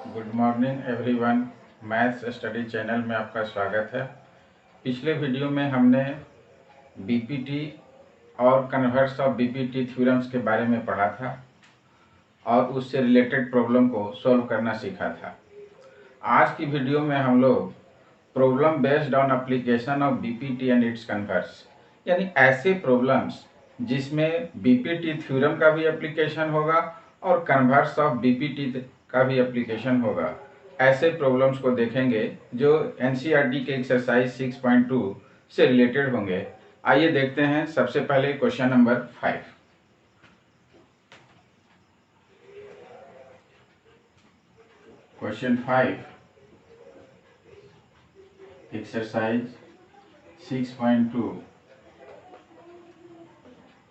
Good morning everyone. Maths study channel में आपका स्वागत है। पिछले वीडियो में हमने बीपीटी और कन्वर्स ऑफ बीपीटी थ्योरम्स के बारे में पढ़ा था और उससे रिलेटेड प्रॉब्लम को सॉल्व करना सीखा था। आज की वीडियो में हम लोग problem based on application of BPT and it's converse, यानी ऐसे प्रॉब्लम्स जिसमें बीपीटी थ्योरम का भी एप्लीकेशन होगा और कन्वर्स ऑफ बीपीटी का भी एप्लीकेशन होगा, ऐसे प्रॉब्लम्स को देखेंगे जो एनसीईआरटी के एक्सरसाइज 6.2 से रिलेटेड होंगे। आइए देखते हैं। सबसे पहले question number 5। Question 5, exercise 6.2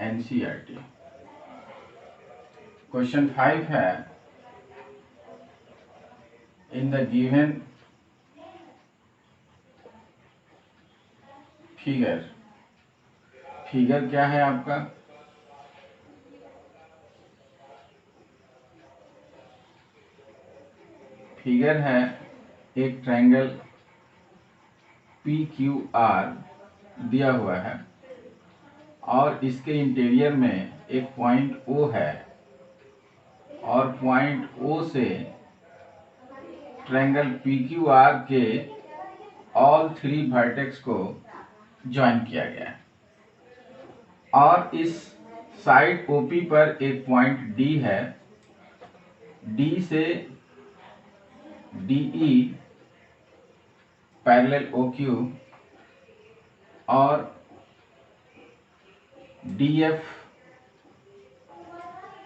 NCERT. Question 5 है, इन द गिवन फिगर क्या है आपका? फिगर है एक ट्रायंगल PQR दिया हुआ है और इसके इंटीरियर में एक पॉइंट O है और पॉइंट O से ट्रायंगल PQR के ऑल 3 वर्टेक्स को ज्वाइन किया गया है और इस साइड OP पर एक पॉइंट D है। D से DE पैरेलल OQ और DF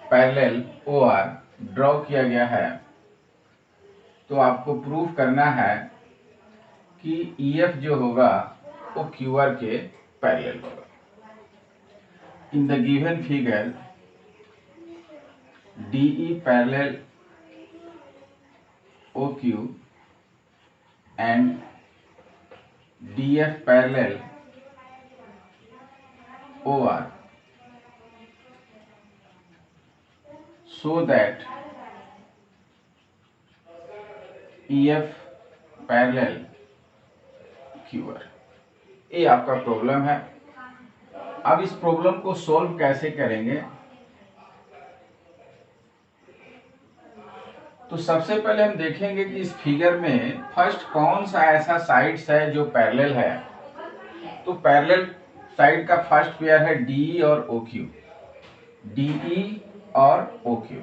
पैरेलल OR ड्रॉ किया गया है। तो आपको प्रूफ करना है कि EF जो होगा वो QR के पैरेलल होगा। In the given figure DE parallel OQ and DF parallel OR so that EF parallel QR। ये आपका प्रॉब्लम है। अब इस प्रॉब्लम को सॉल्व कैसे करेंगे? तो सबसे पहले हम देखेंगे कि इस फिगर में फर्स्ट कौन सा ऐसा साइड्स है जो पैरेलल है। तो पैरेलल साइड का फर्स्ट पेयर है DE और OQ। DE और OQ,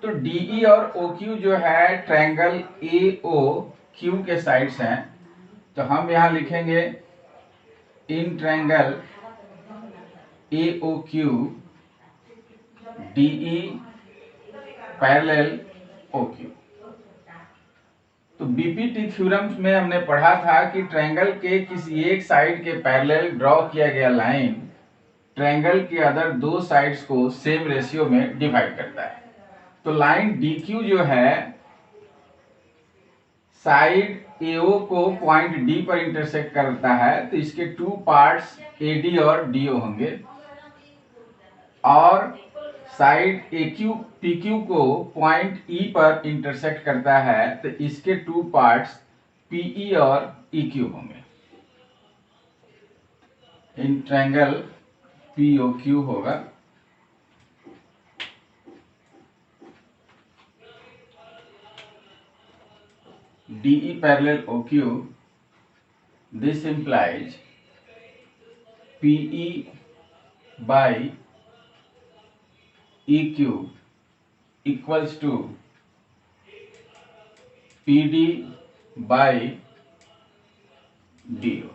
तो DE और OQ जो है ट्रायंगल AOQ के साइड्स हैं। तो हम यहां लिखेंगे in triangle AOQ DE parallel OQ। तो बीपीटी थ्योरम्स में हमने पढ़ा था कि ट्रायंगल के किसी एक साइड के पैरेलल ड्रॉ किया गया लाइन ट्रायंगल के अदर दो साइड्स को सेम रेशियो में डिवाइड करता है। तो लाइन DQ जो है साइड AO को पॉइंट D पर इंटरसेक्ट करता है, तो इसके 2 पार्ट्स AD और DO होंगे और साइड AQ PQ को पॉइंट E पर इंटरसेक्ट करता है, तो इसके 2 पार्ट्स PE और EQ होंगे। इन ट्रायंगल POQ होगा। DE parallel OQ, this implies PE by EQ equals to PD by DO।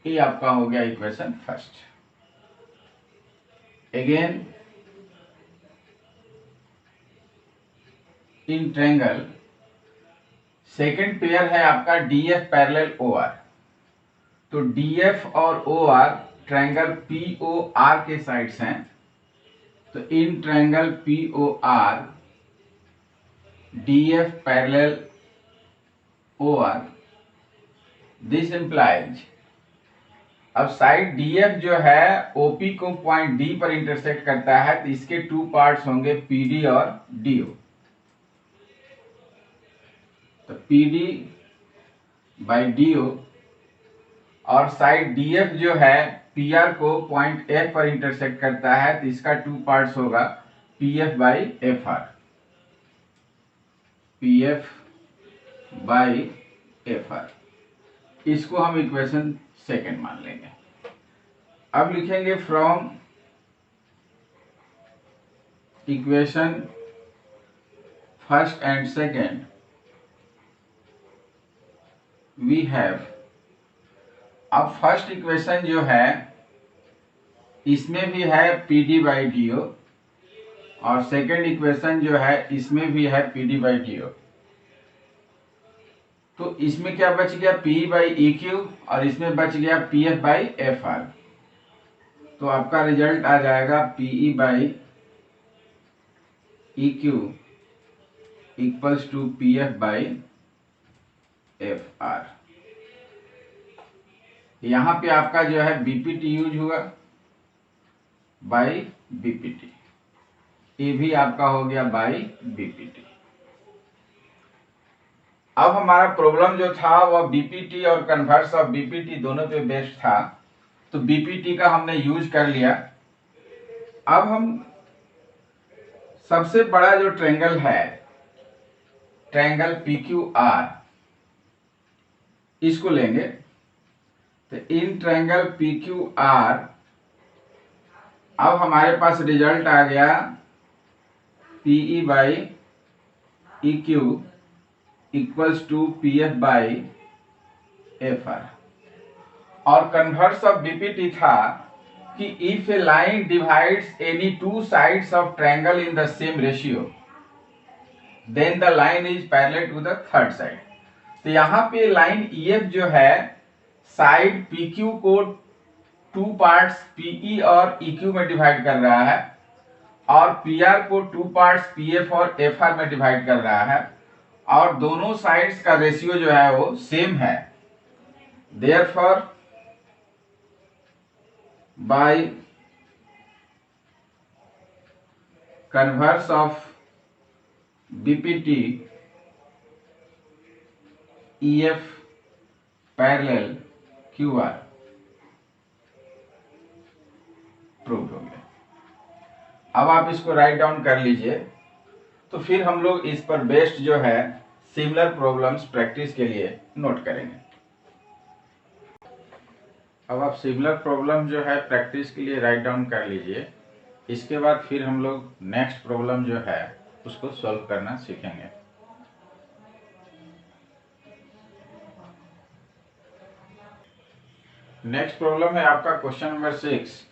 ये आपका हो गया equation first. Again in triangle second pair है आपका DF पैरेलल OR। तो DF और OR ट्रायंगल POR के साइड्स हैं। तो in triangle POR DF parallel OR, this implies अब साइड DF जो है OP को पॉइंट D पर इंटरसेक्ट करता है, तो इसके टू पार्ट्स होंगे PD और DO। तो PD बाई DO, और साइड DF जो है PR को पॉइंट F पर इंटरसेक्ट करता है, तो इसका टू पार्ट्स होगा PF by FR। PF by FR, इसको हम इक्वेशन सेकेंड मान लेंगे। अब लिखेंगे from equation first and second we have. अब फर्स्ट इक्वेशन जो है इसमें भी है PD बाई DO, और सेकेंड इक्वेशन जो है इसमें भी है PD बाई DO। तो इसमें क्या बच गया, PE बाई EQ, और इसमें बच गया PF बाई FR। तो आपका रिजल्ट आ जाएगा PE by EQ equals to PF by FR। यहां पे आपका जो है BPT यूज हुआ बाई BPT, ये भी आपका हो गया बाई BPT। अब हमारा प्रॉब्लम जो था वह BPT और कन्वर्स ऑफ BPT दोनों पे बेस्ड था, तो BPT का हमने यूज कर लिया। अब हम सबसे बड़ा जो ट्रायंगल है, ट्रायंगल PQR, इसको लेंगे। तो इन ट्रायंगल PQR अब हमारे पास रिजल्ट आ गया PE by EQ equals to PF by FR। और कन्वर्स ऑफ BPT था कि if a line divides any two sides of triangle in the same ratio then the line is parallel to the third side. तो यहाँ पे line EF जो है side PQ को two parts PE और EQ में डिवाइड कर रहा है, और PR को टू पार्ट्स PF और FR में डिवाइड कर रहा है, और दोनों साइड्स का रेशियो जो है वो सेम है। Therefore by converse of BPT EF parallel QR prove हो गया। अब आप इसको राइट डाउन कर लीजिए, तो फिर हम लोग इस पर बेस्ड जो है सिमिलर प्रॉब्लम्स प्रैक्टिस के लिए नोट करेंगे। अब आप सिमिलर प्रॉब्लम जो है प्रैक्टिस के लिए राइट डाउन कर लीजिए। इसके बाद फिर हम लोग नेक्स्ट प्रॉब्लम जो है उसको सॉल्व करना सीखेंगे। नेक्स्ट प्रॉब्लम है आपका question number 6।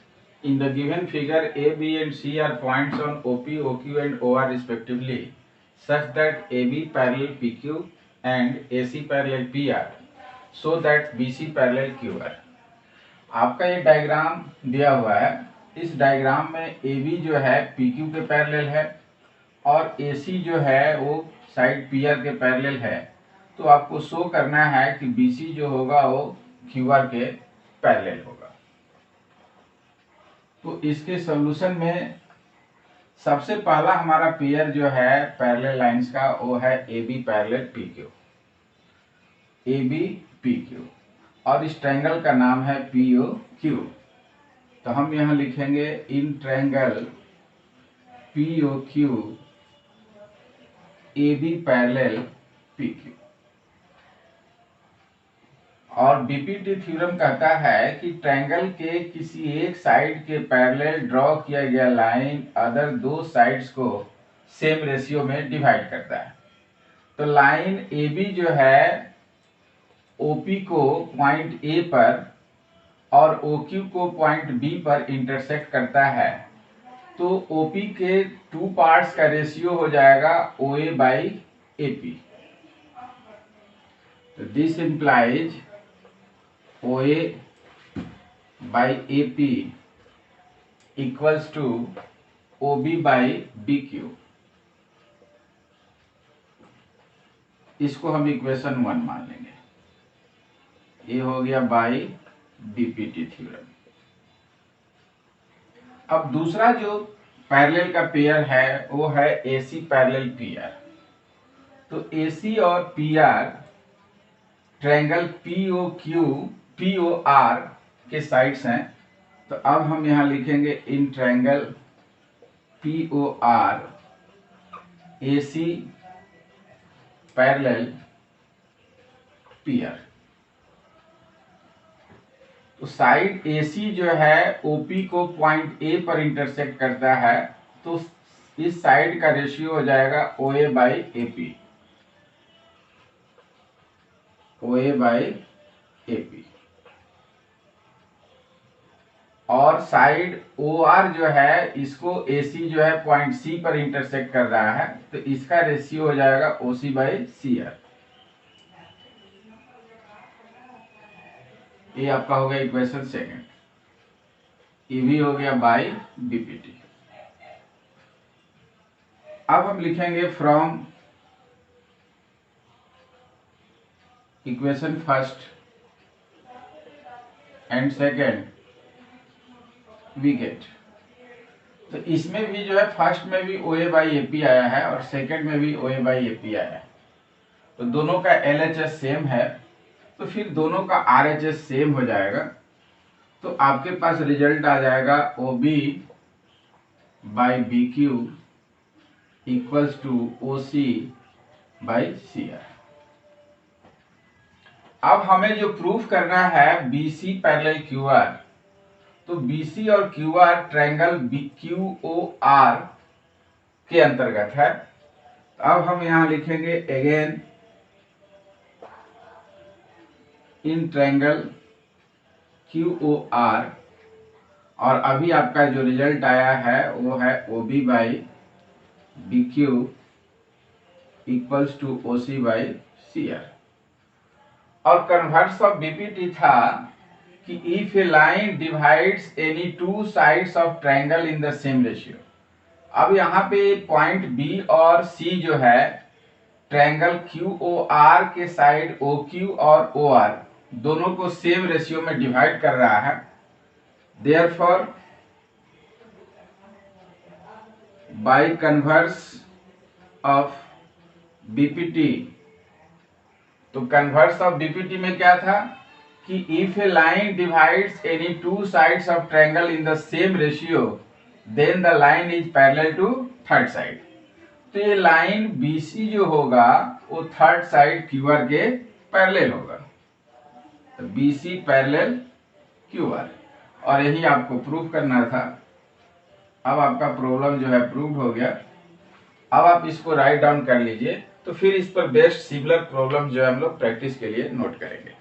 In the given figure, A, B and C are points on OP, OQ and OR respectively, such that AB parallel PQ and AC parallel PR, so that BC parallel QR। आपका ये diagram दिया हुआ है। इस diagram में AB जो है PQ के पैरेलल है, और AC जो है वो साइड PR के पैरेलल है। तो आपको शो करना है कि BC जो होगा वो QR के पैरेलल होगा। तो इसके सॉल्यूशन में सबसे पहला हमारा पेयर जो है पैरेलल लाइंस का वो है AB parallel PQ, AB PQ, और इस ट्रायंगल का नाम है POQ। तो हम यहां लिखेंगे in triangle POQ AB parallel PQ। और BPT थ्योरम कहता है कि ट्रायंगल के किसी एक साइड के पैरेलल ड्रॉ किया गया लाइन अदर दो साइड्स को सेम रेशियो में डिवाइड करता है। तो लाइन AB जो है OP को पॉइंट A पर और OQ को पॉइंट B पर इंटरसेक्ट करता है। तो OP के टू पार्ट्स का रेशियो हो जाएगा OA बाई AP। तो this implies OA by AP equals to OB by BQ। इसको हम इक्वेशन 1 मान लेंगे। ये हो गया बाई बीपीटी थ्योरम। अब दूसरा जो पैरेलल का पेयर है वो है एसी पैरेलल पीआर। तो एसी और पीआर ट्रायंगल पीओआर के साइड्स हैं। तो अब हम यहां लिखेंगे in triangle POR AC parallel PR. तो साइड एसी जो है ओपी को पॉइंट ए पर इंटरसेक्ट करता है, तो इस साइड का रेशियो हो जाएगा ओए बाई एपी, ओए बाई एपी। और साइड ओ आर जो है इसको एसी जो है पॉइंट सी पर इंटरसेक्ट कर रहा है, तो इसका रेशियो हो जाएगा ओसी बाई सी आर। ये आपका हो गया इक्वेशन सेकंड। ये भी हो गया बाई बीपीटी। अब हम लिखेंगे from equation first and second we get. तो इसमें भी जो है फर्स्ट में भी ओए बाई एपी आया है और सेकंड में भी ओए बाई एपी आया है। तो दोनों का एलएचएस सेम है, तो फिर दोनों का आरएचएस सेम हो जाएगा। तो आपके पास रिजल्ट आ जाएगा O B by B Q equals to O C by C R. अब हमें जो प्रूफ करना है बीसी पैरेलल क्यू आर, तो बीसी और Q R triangle Q O R के अंतर्गत है। अब हम यहां लिखेंगे again in triangle Q O R, और अभी आपका जो रिजल्ट आया है वो है O B by B Q equals to O C by C R. और कन्वर्स ऑफ बीपीटी था कि if a line divides any two sides of triangle in the same ratio. अब यहाँ पे पॉइंट बी और सी जो है ट्रायंगल क्यू ओ आर के साइड ओ क्यू और ओ आर दोनों को सेम रेशियो में डिवाइड कर रहा है। Therefore by converse of BPT, तो कन्वर्स ऑफ बीपीटी में क्या था कि if a line divides any two sides of triangle in the same ratio then the line is parallel to third side. तो ये लाइन बीसी जो होगा वो थर्ड साइड क्यूआर के पैरेलल होगा। तो बीसी पैरेलल क्यूआर, और यही आपको प्रूफ करना था। अब आपका प्रॉब्लम जो है प्रूव हो गया। अब आप इसको राइट डाउन कर लीजिए, तो फिर इस पर बेस्ट सिमिलर प्रॉब्लम जो है हम लोग प्रैक्टिस के लिए नोट करेंगे।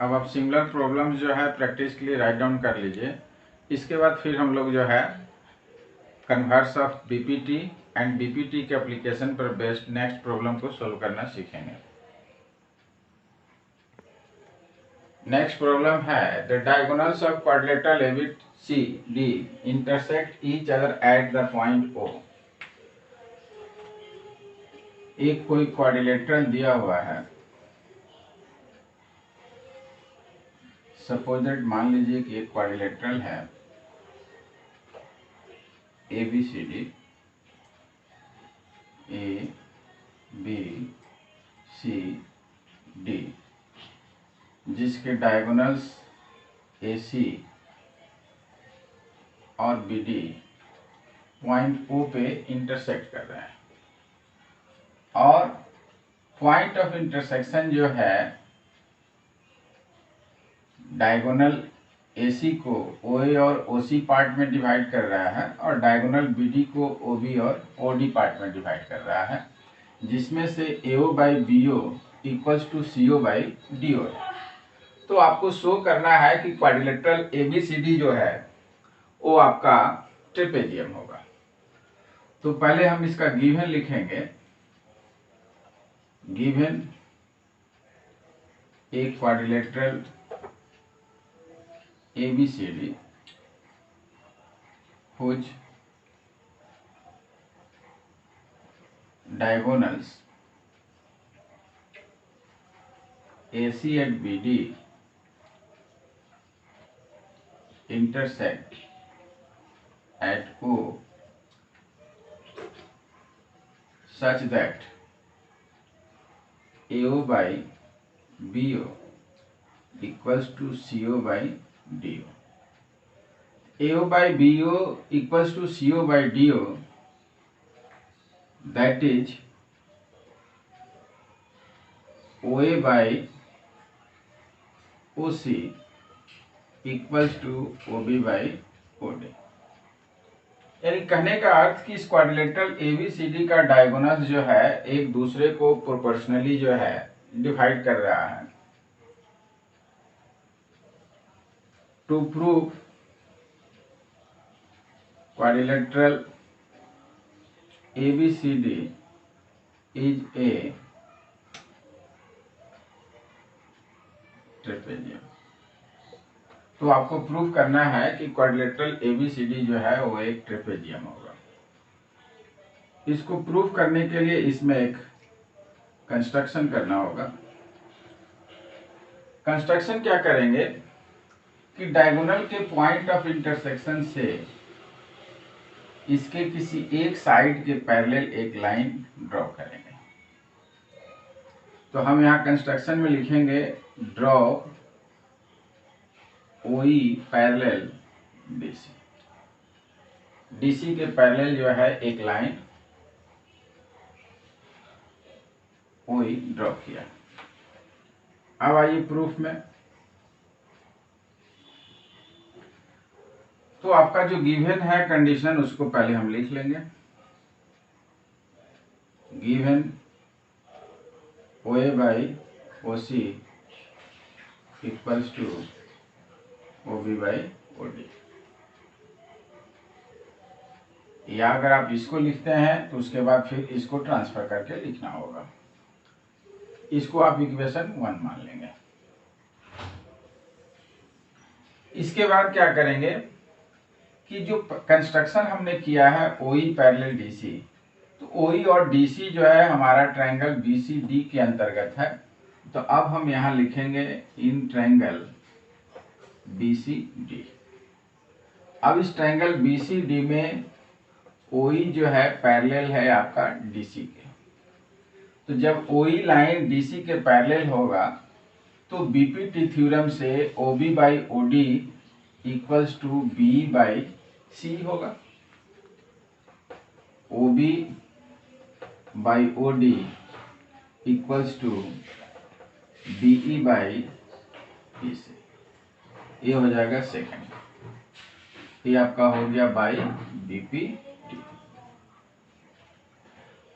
अब आप सिमिलर प्रॉब्लम जो है प्रैक्टिस के लिए राइट डाउन कर लीजिए। इसके बाद फिर हम लोग जो है converse of BPT and BPT के एप्लीकेशन पर बेस्ड नेक्स्ट प्रॉब्लम को सोल्व करना सीखेंगे। नेक्स्ट प्रॉब्लम है the diagonals of quadrilateral ABCD intersect each other at the point O। एक कोई क्वाड्रिलेटरल दिया हुआ है, सपोजेड मान लीजिए कि एक क्वाड्रिलेटरल है ABCD, ABCD, जिसके डायगोनल्स AC और BD पॉइंट O पे इंटरसेक्ट कर रहे हैं, और पॉइंट ऑफ इंटरसेक्शन जो है डायगोनल AC को OA और OC पार्ट में डिवाइड कर रहा है, और डायगोनल BD को OB और OD पार्ट में डिवाइड कर रहा है, जिसमें से AO by BO equals to CO by DO है। तो आपको शो करना है कि क्वाड्रिलेटरल ABCD जो है वो आपका ट्रेपेजियम होगा। तो पहले हम इसका गिवन लिखेंगे। गिवन एक quadrilateral ABCD whose diagonals AC at BD intersect at O such that AO by BO equals to CO by DO. AO by BO equals to CO by DO, that is OA by OC equals to OB by OD। यानी कहने का अर्थ कि इस quadrilateral ABCD का diagonal जो है एक दूसरे को प्रोपोर्शनली जो है डिवाइड कर रहा है। To prove quadrilateral ABCD is a trapezium. तो आपको प्रूफ करना है कि क्वाड्रिलेटरल ABCD जो है वो एक ट्रेपेजियम होगा। इसको प्रूफ करने के लिए इसमें एक कंस्ट्रक्शन करना होगा। कंस्ट्रक्शन क्या करेंगे कि डायगोनल के पॉइंट ऑफ इंटरसेक्शन से इसके किसी एक साइड के पैरेलल एक लाइन ड्रॉ करेंगे। तो हम यहाँ कंस्ट्रक्शन में लिखेंगे draw OE parallel DC। DC के पैरेलल जो है एक लाइन OE ड्रॉ किया। अब आइए प्रूफ में। तो आपका जो गिवन है कंडीशन उसको पहले हम लिख लेंगे। Given OA by OC equals to OB by OD। या अगर आप इसको लिखते हैं तो उसके बाद फिर इसको ट्रांसफर करके लिखना होगा। इसको आप इक्वेशन 1 मान लेंगे। इसके बाद क्या करेंगे कि जो कंस्ट्रक्शन हमने किया है OE पैरेलल DC, तो OE और DC जो है हमारा ट्रायंगल BCD के अंतर्गत है। तो अब हम यहाँ लिखेंगे इन ट्रायंगल BCD। अब इस ट्रायंगल BCD में OE जो है पैरेलल है आपका DC के। तो जब OE लाइन DC के पैरेलल होगा तो BPT थ्योरम से OB by OD equals to BE by C होगा। OB by OD equals to BE by BC। ये हो जाएगा सेकंड। ये आपका हो गया बाई BPT।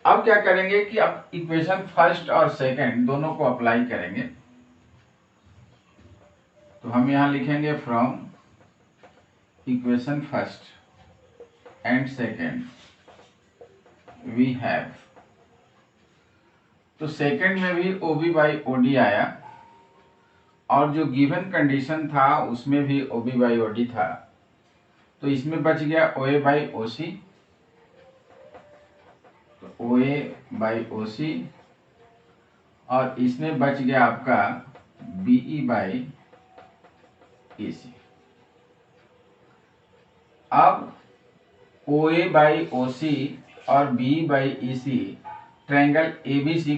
अब क्या करेंगे कि आप इक्वेशन फर्स्ट और सेकंड दोनों को अप्लाई करेंगे। तो हम यहां लिखेंगे from equation first and second we have. तो सेकंड में भी OB बाई OD आया और जो गिवन कंडीशन था उसमें भी OB बाई OD था। तो इसमें बच गया OA बाई OC। तो OA बाई OC और इसमें बच गया आपका BE बाई EC। अब OA बाई OC और BE by EC triangle ABC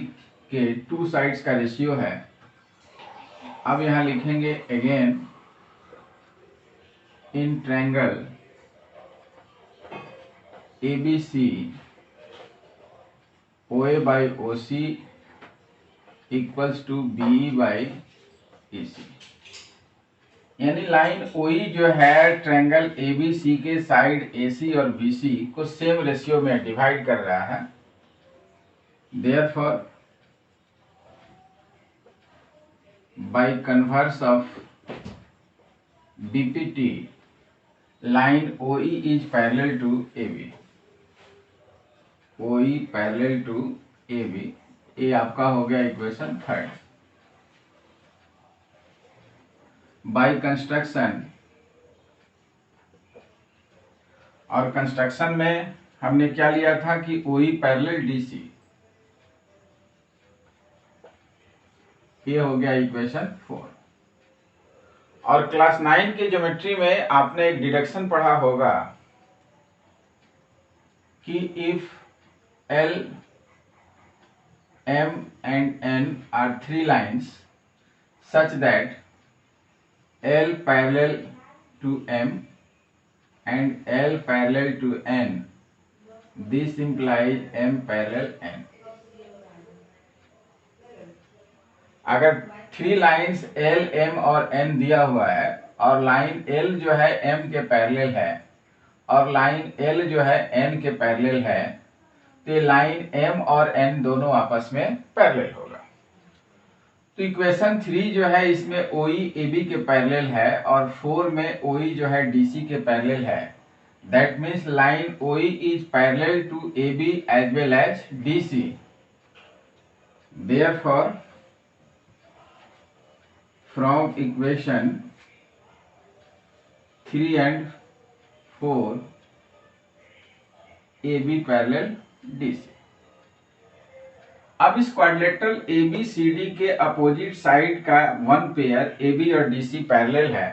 के टू साइड्स का रेशियो है। अब यहां लिखेंगे again in triangle ABC OA by OC equals to BE by EC। यानी लाइन OE जो है ट्रायंगल ABC के साइड AC और BC को सेम रेशियो में डिवाइड कर रहा है। Therefore, by converse of BPT, line OE is parallel to AB। OE parallel to AB। ये आपका हो गया इक्वेशन थर्ड। बाय कंस्ट्रक्शन, और कंस्ट्रक्शन में हमने क्या लिया था कि OE पैरेलल DC। ये हो गया इक्वेशन 4। और क्लास 9 की ज्योमेट्री में आपने एक डिडक्शन पढ़ा होगा कि if L, M and N are 3 lines such that L parallel to M and L parallel to N, this implies M parallel N। अगर 3 लाइन्स L, M और N दिया हुआ है और लाइन L जो है M के पैरेलल है और लाइन L जो है N के पैरेलल है, तो लाइन M और N दोनों आपस में पैरेलल होगा। तो इक्वेशन 3 जो है इसमें OE AB के पैरेलल है और 4 में OE जो है DC के पैरेलल है। That means line OE is parallel to AB as well as DC। Therefore from equation 3 and 4 AB parallel DC। अब इस क्वाड्रिलेटरल ABCD के अपोजिट साइड का वन पेयर AB और DC पैरेलल है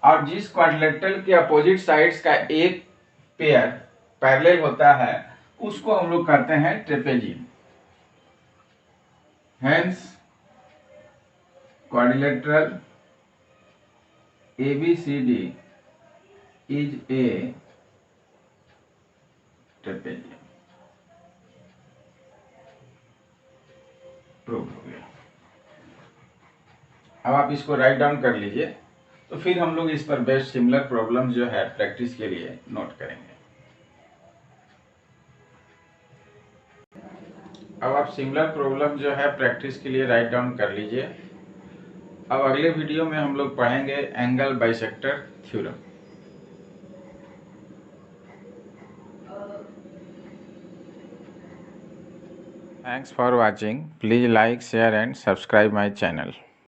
और जिस क्वाड्रिलेटरल के अपोजिट साइड्स का एक पेयर पैरेलल होता है उसको हम लोग कहते हैं trapezium. Hence quadrilateral ABCD is a trapezium। Prove हो गया। अब आप इसको राइट डाउन कर लीजिए, तो फिर हम लोग इस पर बेस्ड सिमिलर प्रॉब्लम जो है प्रैक्टिस के लिए नोट करेंगे। अब आप सिमिलर प्रॉब्लम जो है प्रैक्टिस के लिए राइट डाउन कर लीजिए। अब अगले वीडियो में हम लोग पढ़ेंगे angle bisector theorem. Thanks for watching. Please like, share and subscribe my channel.